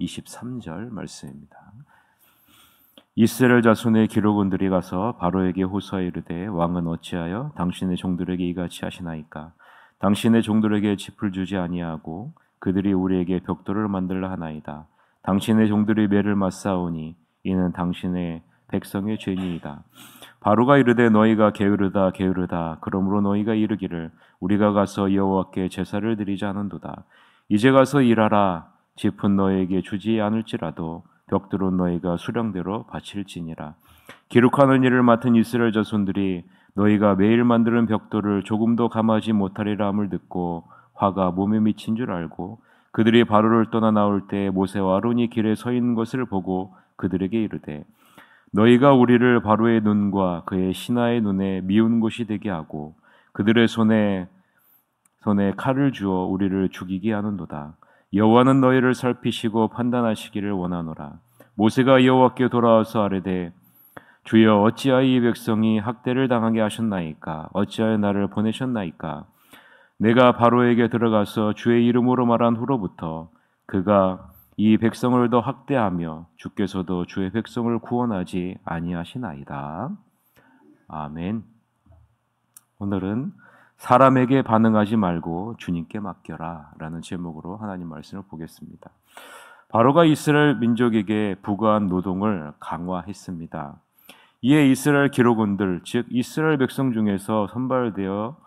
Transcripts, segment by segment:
23절 말씀입니다. 이스라엘 자손의 기록원들이 가서 바로에게 호소하여 이르되 왕은 어찌하여 당신의 종들에게 이같이 하시나이까? 당신의 종들에게 짚을 주지 아니하고 그들이 우리에게 벽돌을 만들라 하나이다. 당신의 종들이 매를 맞사오니 이는 당신의 백성의 죄니이다. 바로가 이르되 너희가 게으르다 게으르다. 그러므로 너희가 이르기를 우리가 가서 여호와께 제사를 드리자 하는도다. 이제 가서 일하라. 짚은 너희에게 주지 않을지라도 벽돌은 너희가 수량대로 바칠지니라. 기록하는 일을 맡은 이스라엘 자손들이 너희가 매일 만드는 벽돌을 조금도 감하지 못하리라 함을 듣고 화가 몸에 미친 줄 알고 그들이 바로를 떠나 나올 때 모세와 아론이 길에 서 있는 것을 보고 그들에게 이르되 너희가 우리를 바로의 눈과 그의 신하의 눈에 미운 곳이 되게 하고 그들의 손에 칼을 주어 우리를 죽이게 하는도다. 여호와는 너희를 살피시고 판단하시기를 원하노라. 모세가 여호와께 돌아와서 아뢰되 주여 어찌하여 이 백성이 학대를 당하게 하셨나이까? 어찌하여 나를 보내셨나이까? 내가 바로에게 들어가서 주의 이름으로 말한 후로부터 그가 이 백성을 더 학대하며 주께서도 주의 백성을 구원하지 아니하시나이다. 아멘. 오늘은 사람에게 반응하지 말고 주님께 맡겨라 라는 제목으로 하나님 말씀을 보겠습니다. 바로가 이스라엘 민족에게 부과한 노동을 강화했습니다. 이에 이스라엘 기록원들, 즉 이스라엘 백성 중에서 선발되어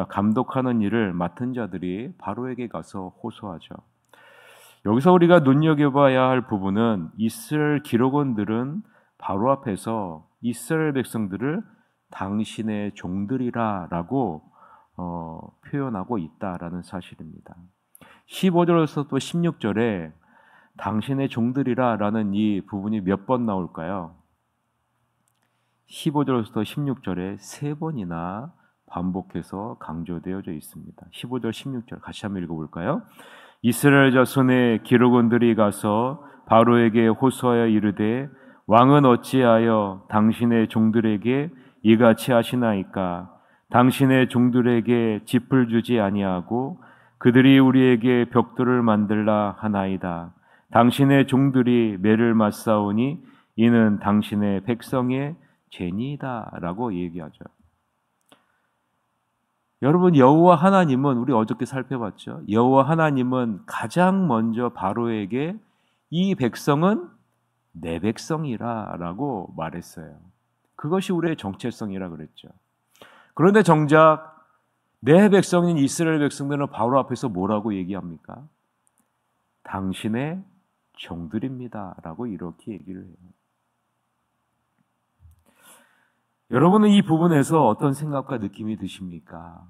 감독하는 일을 맡은 자들이 바로에게 가서 호소하죠. 여기서 우리가 눈여겨봐야 할 부분은 이스라엘 기록원들은 바로 앞에서 이스라엘 백성들을 당신의 종들이라 라고 표현하고 있다라는 사실입니다. 15절에서 또 16절에 당신의 종들이라 라는 이 부분이 몇 번 나올까요? 15절에서 16절에 3번이나 반복해서 강조되어져 있습니다. 15절, 16절 같이 한번 읽어볼까요? 이스라엘 자손의 기록원들이 가서 바로에게 호소하여 이르되 왕은 어찌하여 당신의 종들에게 이같이 하시나이까? 당신의 종들에게 짚을 주지 아니하고 그들이 우리에게 벽돌을 만들라 하나이다. 당신의 종들이 매를 맞사오니 이는 당신의 백성의 죄니이다 라고 얘기하죠. 여러분, 여호와 하나님은 우리 어저께 살펴봤죠. 여호와 하나님은 가장 먼저 바로에게 이 백성은 내 백성이라 라고 말했어요. 그것이 우리의 정체성이라 그랬죠. 그런데 정작 내 백성인 이스라엘 백성들은 바로 앞에서 뭐라고 얘기합니까? 당신의 종들입니다 라고 이렇게 얘기를 해요. 여러분은 이 부분에서 어떤 생각과 느낌이 드십니까?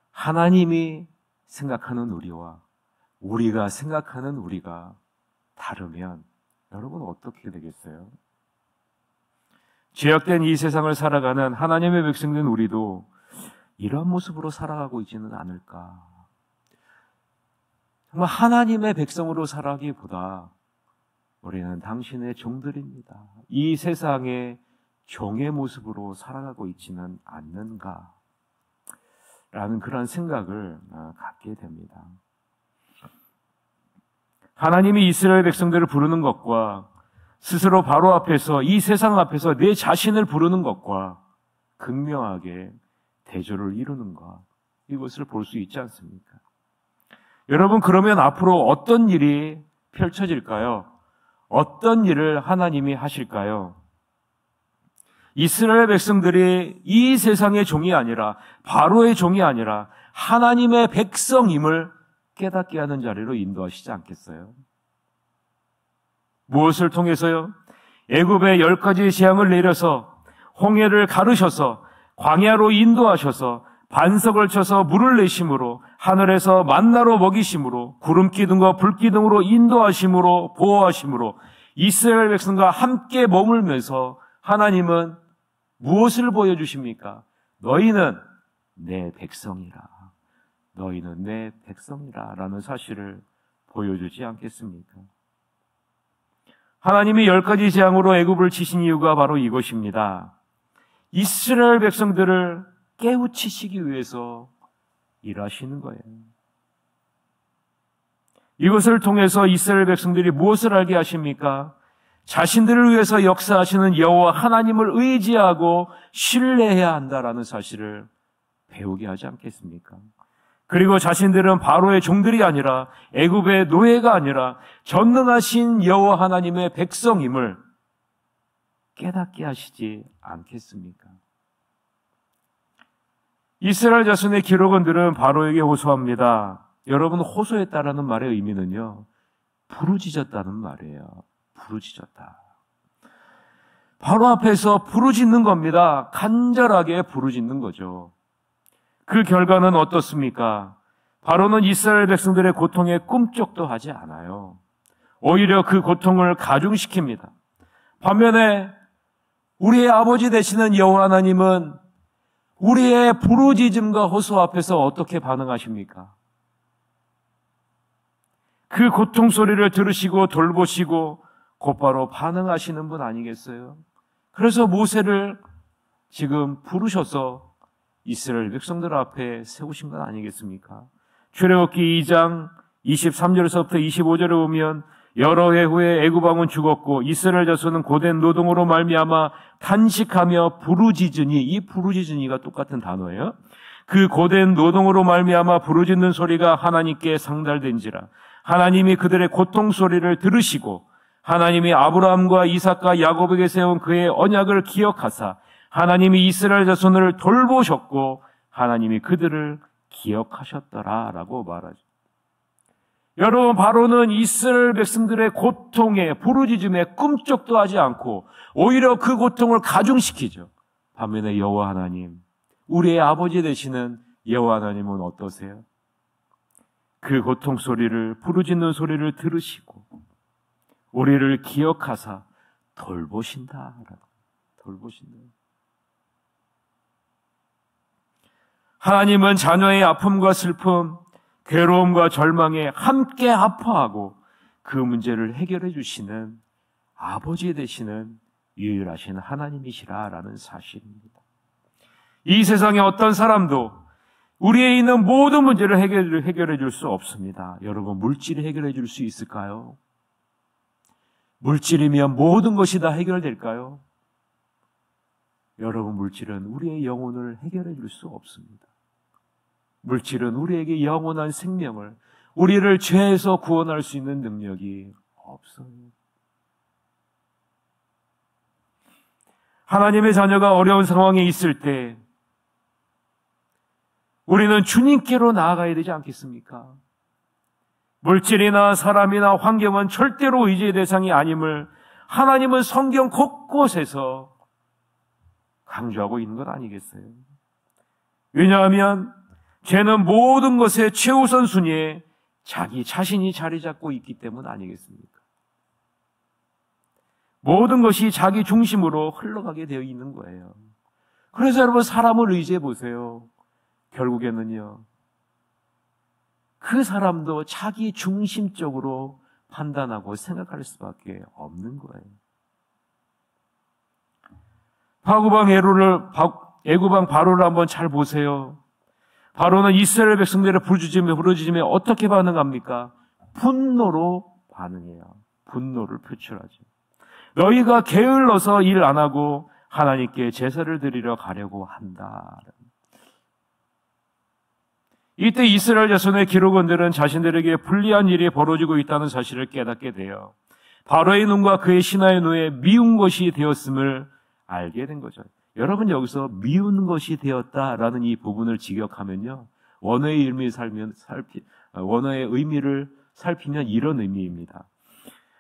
하나님이 생각하는 우리와 우리가 생각하는 우리가 다르면 여러분 어떻게 되겠어요? 죄악된 이 세상을 살아가는 하나님의 백성된 우리도 이런 모습으로 살아가고 있지는 않을까? 정말 하나님의 백성으로 살아가기보다 우리는 당신의 종들입니다. 이 세상의 종의 모습으로 살아가고 있지는 않는가? 라는 그런 생각을 갖게 됩니다. 하나님이 이스라엘 백성들을 부르는 것과 스스로 바로 앞에서 이 세상 앞에서 내 자신을 부르는 것과 극명하게 대조를 이루는 것, 이것을 볼 수 있지 않습니까? 여러분, 그러면 앞으로 어떤 일이 펼쳐질까요? 어떤 일을 하나님이 하실까요? 이스라엘 백성들이 이 세상의 종이 아니라 바로의 종이 아니라 하나님의 백성임을 깨닫게 하는 자리로 인도하시지 않겠어요? 무엇을 통해서요? 애굽의 10가지 재앙을 내려서 홍해를 가르셔서 광야로 인도하셔서 반석을 쳐서 물을 내심으로 하늘에서 만나로 먹이심으로 구름 기둥과 불 기둥으로 인도하심으로 보호하심으로 이스라엘 백성과 함께 머물면서 하나님은 무엇을 보여주십니까? 너희는 내 백성이라. 너희는 내 백성이라 라는 사실을 보여주지 않겠습니까? 하나님이 10가지 재앙으로 애굽을 치신 이유가 바로 이것입니다. 이스라엘 백성들을 깨우치시기 위해서 일하시는 거예요. 이것을 통해서 이스라엘 백성들이 무엇을 알게 하십니까? 자신들을 위해서 역사하시는 여호와 하나님을 의지하고 신뢰해야 한다라는 사실을 배우게 하지 않겠습니까? 그리고 자신들은 바로의 종들이 아니라 애굽의 노예가 아니라 전능하신 여호와 하나님의 백성임을 깨닫게 하시지 않겠습니까? 이스라엘 자손의 기록원들은 바로에게 호소합니다. 여러분, 호소했다라는 말의 의미는요, 부르짖었다는 말이에요. 부르짖었다. 바로 앞에서 부르짖는 겁니다. 간절하게 부르짖는 거죠. 그 결과는 어떻습니까? 바로는 이스라엘 백성들의 고통에 꿈쩍도 하지 않아요. 오히려 그 고통을 가중시킵니다. 반면에 우리의 아버지 되시는 여호와 하나님은 우리의 부르짖음과 호소 앞에서 어떻게 반응하십니까? 그 고통 소리를 들으시고 돌보시고 곧바로 반응하시는 분 아니겠어요? 그래서 모세를 지금 부르셔서 이스라엘 백성들 앞에 세우신 건 아니겠습니까? 출애굽기 2장 23절에서부터 25절에 보면 여러 해 후에 애굽 왕은 죽었고 이스라엘 자손은 고된 노동으로 말미암아 탄식하며 부르짖으니, 이 부르짖으니가 똑같은 단어예요. 그 고된 노동으로 말미암아 부르짖는 소리가 하나님께 상달된지라. 하나님이 그들의 고통 소리를 들으시고 하나님이 아브라함과 이삭과 야곱에게 세운 그의 언약을 기억하사 하나님이 이스라엘 자손을 돌보셨고 하나님이 그들을 기억하셨더라라고 말하죠. 여러분, 바로는 이스라엘 백성들의 고통에, 부르짖음에 꿈쩍도 하지 않고 오히려 그 고통을 가중시키죠. 반면에 여호와 하나님, 우리의 아버지 되시는 여호와 하나님은 어떠세요? 그 고통 소리를, 부르짖는 소리를 들으시고 우리를 기억하사 돌보신다. 돌보신다. 하나님은 자녀의 아픔과 슬픔, 괴로움과 절망에 함께 아파하고 그 문제를 해결해 주시는 아버지 되시는 유일하신 하나님이시라라는 사실입니다. 이 세상에 어떤 사람도 우리에 있는 모든 문제를 해결해 줄 수 없습니다. 여러분, 물질이 해결해 줄 수 있을까요? 물질이면 모든 것이 다 해결될까요? 여러분, 물질은 우리의 영혼을 해결해 줄 수 없습니다. 물질은 우리에게 영원한 생명을, 우리를 죄에서 구원할 수 있는 능력이 없어요. 하나님의 자녀가 어려운 상황에 있을 때 우리는 주님께로 나아가야 되지 않겠습니까? 물질이나 사람이나 환경은 절대로 의지의 대상이 아님을 하나님은 성경 곳곳에서 강조하고 있는 것 아니겠어요? 왜냐하면 죄는 모든 것의 최우선 순위에 자기 자신이 자리 잡고 있기 때문 아니겠습니까? 모든 것이 자기 중심으로 흘러가게 되어 있는 거예요. 그래서 여러분, 사람을 의지해 보세요. 결국에는요, 그 사람도 자기 중심적으로 판단하고 생각할 수밖에 없는 거예요. 애굽왕 바로를 한번 잘 보세요. 바로는 이스라엘 백성들의 부르짖음에 어떻게 반응합니까? 분노로 반응해요. 분노를 표출하죠. 너희가 게을러서 일 안 하고 하나님께 제사를 드리러 가려고 한다. 이때 이스라엘 자손의 기록원들은 자신들에게 불리한 일이 벌어지고 있다는 사실을 깨닫게 돼요. 바로의 눈과 그의 신하의 눈에 미운 것이 되었음을 알게 된 거죠. 여러분, 여기서 미운 것이 되었다라는 이 부분을 직역하면요, 원어의 의미를 살피면 이런 의미입니다.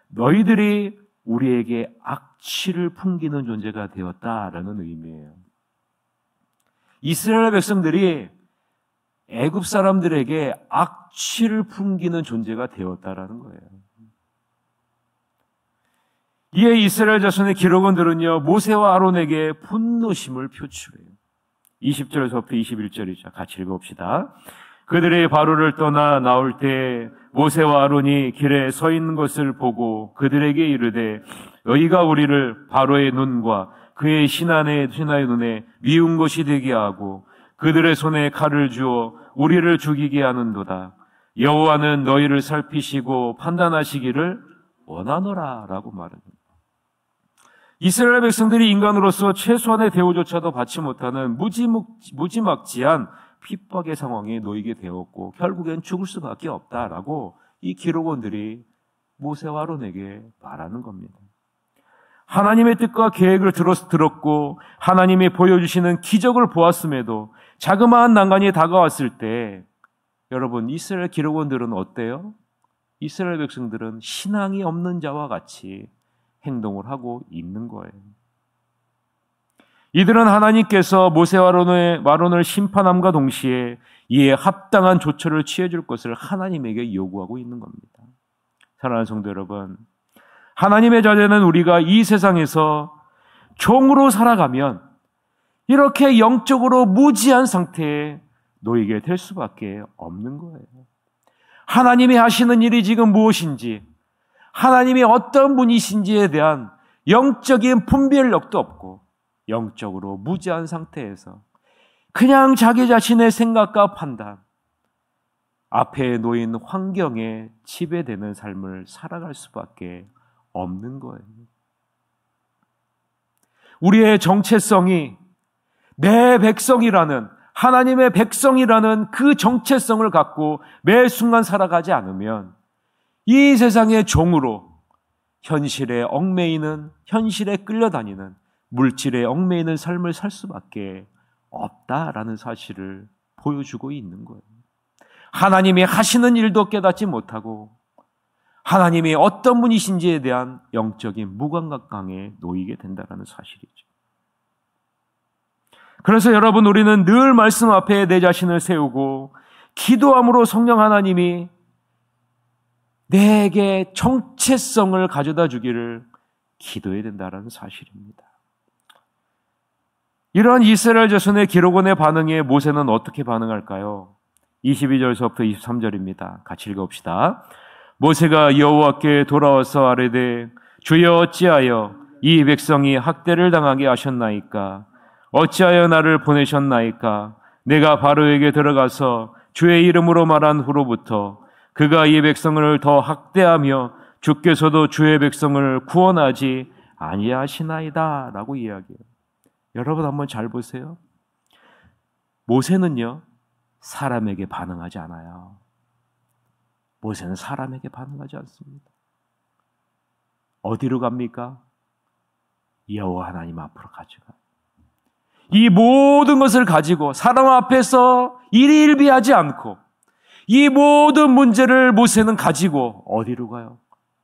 너희들이 우리에게 악취를 풍기는 존재가 되었다라는 의미예요. 이스라엘 백성들이 애굽 사람들에게 악취를 풍기는 존재가 되었다라는 거예요. 이에 이스라엘 자손의 기록원들은요, 모세와 아론에게 분노심을 표출해요. 20절에서부터 21절이죠. 같이 읽어봅시다. 그들의 바로를 떠나 나올 때 모세와 아론이 길에 서 있는 것을 보고 그들에게 이르되 너희가 우리를 바로의 눈과 그의 신하의 눈에 미운 것이 되게 하고 그들의 손에 칼을 주어 우리를 죽이게 하는도다. 여호와는 너희를 살피시고 판단하시기를 원하노라 라고 말합니다. 이스라엘 백성들이 인간으로서 최소한의 대우조차도 받지 못하는 무지막지한 핍박의 상황에 놓이게 되었고 결국엔 죽을 수밖에 없다라고 이 기록원들이 모세와 아론에게 말하는 겁니다. 하나님의 뜻과 계획을 들었고 하나님이 보여주시는 기적을 보았음에도 자그마한 난관이 다가왔을 때 여러분 이스라엘 기록원들은 어때요? 이스라엘 백성들은 신앙이 없는 자와 같이 행동을 하고 있는 거예요. 이들은 하나님께서 모세와 아론을 심판함과 동시에 이에 합당한 조처를 취해줄 것을 하나님에게 요구하고 있는 겁니다. 사랑하는 성도 여러분, 하나님의 자녀는 우리가 이 세상에서 종으로 살아가면 이렇게 영적으로 무지한 상태에 놓이게 될 수밖에 없는 거예요. 하나님이 하시는 일이 지금 무엇인지, 하나님이 어떤 분이신지에 대한 영적인 분별력도 없고 영적으로 무지한 상태에서 그냥 자기 자신의 생각과 판단, 앞에 놓인 환경에 지배되는 삶을 살아갈 수밖에 없는 거예요. 우리의 정체성이 내 백성이라는, 하나님의 백성이라는 그 정체성을 갖고 매 순간 살아가지 않으면 이 세상의 종으로 현실에 얽매이는, 현실에 끌려다니는, 물질에 얽매이는 삶을 살 수밖에 없다라는 사실을 보여주고 있는 거예요. 하나님이 하시는 일도 깨닫지 못하고 하나님이 어떤 분이신지에 대한 영적인 무감각강에 놓이게 된다는 사실이죠. 그래서 여러분, 우리는 늘 말씀 앞에 내 자신을 세우고 기도함으로 성령 하나님이 내게 정체성을 가져다 주기를 기도해야 된다는 사실입니다. 이러한 이스라엘 자손의 기록원의 반응에 모세는 어떻게 반응할까요? 22절서부터 23절입니다. 같이 읽어봅시다. 모세가 여호와께 돌아와서 아뢰되 주여 어찌하여 이 백성이 학대를 당하게 하셨나이까? 어찌하여 나를 보내셨나이까? 내가 바로에게 들어가서 주의 이름으로 말한 후로부터 그가 이 백성을 더 학대하며 주께서도 주의 백성을 구원하지 아니하시나이다 라고 이야기해요. 여러분 한번 잘 보세요. 모세는요, 사람에게 반응하지 않아요. 모세는 사람에게 반응하지 않습니다. 어디로 갑니까? 여호와 하나님 앞으로 가져가요. 이 모든 것을 가지고 사람 앞에서 일희일비하지 않고 이 모든 문제를 모세는 가지고 어디로 가요?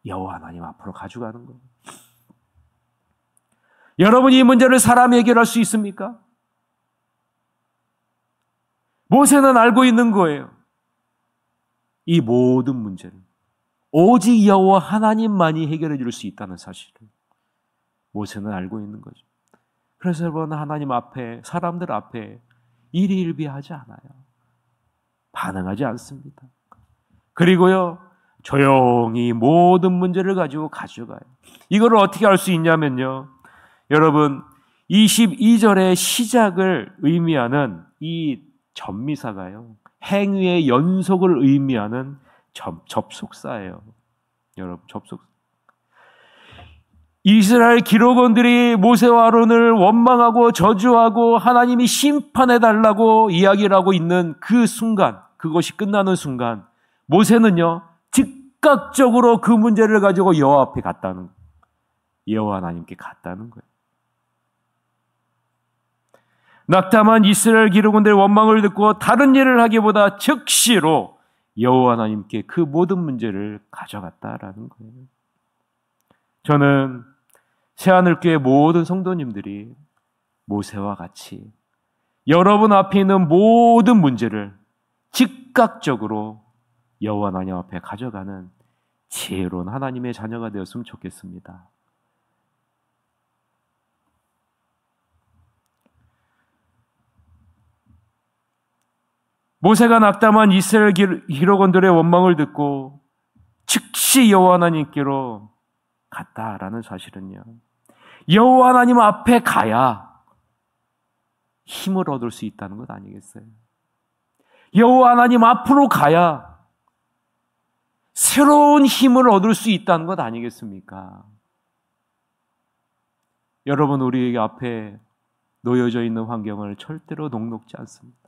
여호와 하나님 앞으로 가져가는 거예요. 여러분, 이 문제를 사람이 해결할 수 있습니까? 모세는 알고 있는 거예요. 이 모든 문제를 오직 여호와 하나님만이 해결해 줄 수 있다는 사실을 모세는 알고 있는 거죠. 그래서 여러분, 하나님 앞에, 사람들 앞에 일희일비하지 않아요. 반응하지 않습니다. 그리고요, 조용히 모든 문제를 가지고 가져가요. 이걸 어떻게 알 수 있냐면요, 여러분, 22절의 시작을 의미하는 이 접미사가요, 행위의 연속을 의미하는 접속사예요. 여러분, 접속사. 이스라엘 기록원들이 모세와 아론을 원망하고 저주하고 하나님이 심판해달라고 이야기를 하고 있는 그 순간, 그것이 끝나는 순간, 모세는요, 즉각적으로 그 문제를 가지고 여호와 앞에 갔다는 거예요. 여호와 하나님께 갔다는 거예요. 낙담한 이스라엘 기록원들의 원망을 듣고 다른 일을 하기보다 즉시로 여호와 하나님께 그 모든 문제를 가져갔다라는 거예요. 저는 새하늘교회 모든 성도님들이 모세와 같이 여러분 앞에 있는 모든 문제를 즉각적으로 여호와 하나님 앞에 가져가는 지혜로운 하나님의 자녀가 되었으면 좋겠습니다. 모세가 낙담한 이스라엘 기록원들의 원망을 듣고 즉시 여호와 하나님께로 갔다라는 사실은요, 여호와 하나님 앞에 가야 힘을 얻을 수 있다는 것 아니겠어요? 여호와 하나님 앞으로 가야 새로운 힘을 얻을 수 있다는 것 아니겠습니까? 여러분, 우리 앞에 놓여져 있는 환경을 절대로 녹록지 않습니다.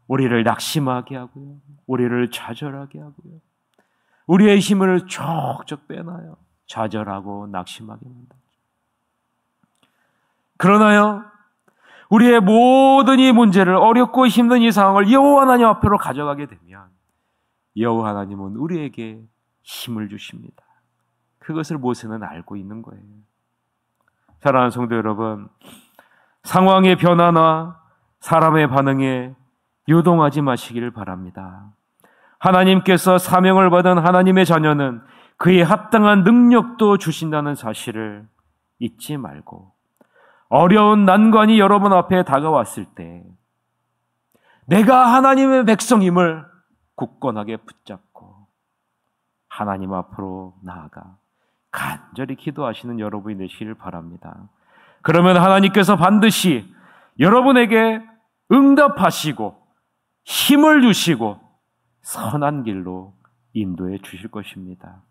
우리를 낙심하게 하고요. 우리를 좌절하게 하고요. 우리의 힘을 족족 빼놔요. 좌절하고 낙심하게 만들죠. 그러나요, 우리의 모든 이 문제를, 어렵고 힘든 이 상황을 여호와 하나님 앞으로 가져가게 되면 여호와 하나님은 우리에게 힘을 주십니다. 그것을 모세는 알고 있는 거예요. 사랑하는 성도 여러분, 상황의 변화나 사람의 반응에 요동하지 마시기를 바랍니다. 하나님께서 사명을 받은 하나님의 자녀는 그에 합당한 능력도 주신다는 사실을 잊지 말고, 어려운 난관이 여러분 앞에 다가왔을 때 내가 하나님의 백성임을 굳건하게 붙잡고 하나님 앞으로 나아가 간절히 기도하시는 여러분이 되시길 바랍니다. 그러면 하나님께서 반드시 여러분에게 응답하시고 힘을 주시고 선한 길로 인도해 주실 것입니다.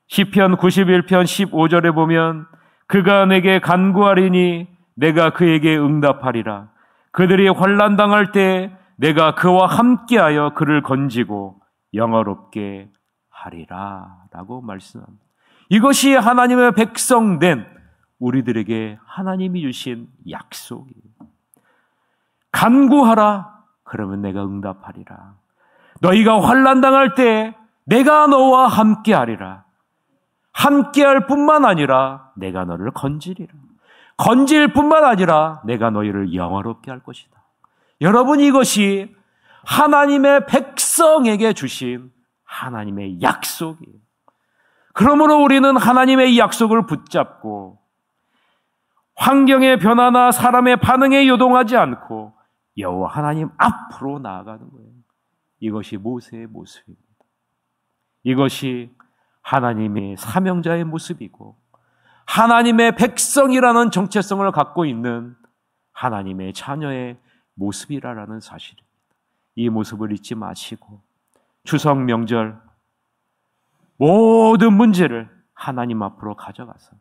시편 91편 15절에 보면 그가 내게 간구하리니 내가 그에게 응답하리라. 그들이 환난 당할 때 내가 그와 함께하여 그를 건지고 영화롭게 하리라 라고 말씀합니다. 이것이 하나님의 백성된 우리들에게 하나님이 주신 약속이에요. 간구하라. 그러면 내가 응답하리라. 너희가 환난 당할 때 내가 너와 함께하리라. 함께할 뿐만 아니라 내가 너를 건지리라. 건질 뿐만 아니라 내가 너희를 영화롭게 할 것이다. 여러분, 이것이 하나님의 백성에게 주신 하나님의 약속이에요. 그러므로 우리는 하나님의 약속을 붙잡고 환경의 변화나 사람의 반응에 요동하지 않고 여호와 하나님 앞으로 나아가는 거예요. 이것이 모세의 모습입니다. 이것이 하나님의 사명자의 모습이고 하나님의 백성이라는 정체성을 갖고 있는 하나님의 자녀의 모습이라는 사실입니다. 이 모습을 잊지 마시고 추석 명절 모든 문제를 하나님 앞으로 가져가서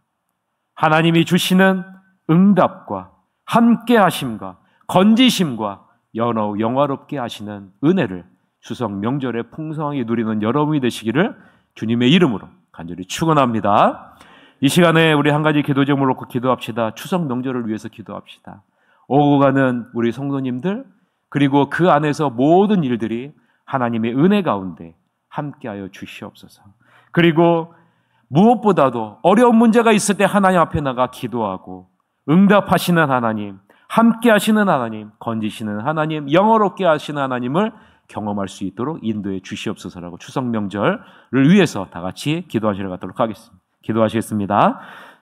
하나님이 주시는 응답과 함께하심과 건지심과 영화롭게 하시는 은혜를 추석 명절에 풍성하게 누리는 여러분이 되시기를 주님의 이름으로 간절히 축원합니다. 이 시간에 우리 한 가지 기도 제목을 놓고 기도합시다. 추석 명절을 위해서 기도합시다. 오고 가는 우리 성도님들, 그리고 그 안에서 모든 일들이 하나님의 은혜 가운데 함께하여 주시옵소서. 그리고 무엇보다도 어려운 문제가 있을 때 하나님 앞에 나가 기도하고 응답하시는 하나님, 함께하시는 하나님, 건지시는 하나님, 영어롭게 하시는 하나님을 경험할 수 있도록 인도해 주시옵소서라고 추석 명절을 위해서 다 같이 기도하시러 가도록 하겠습니다. 기도하시겠습니다.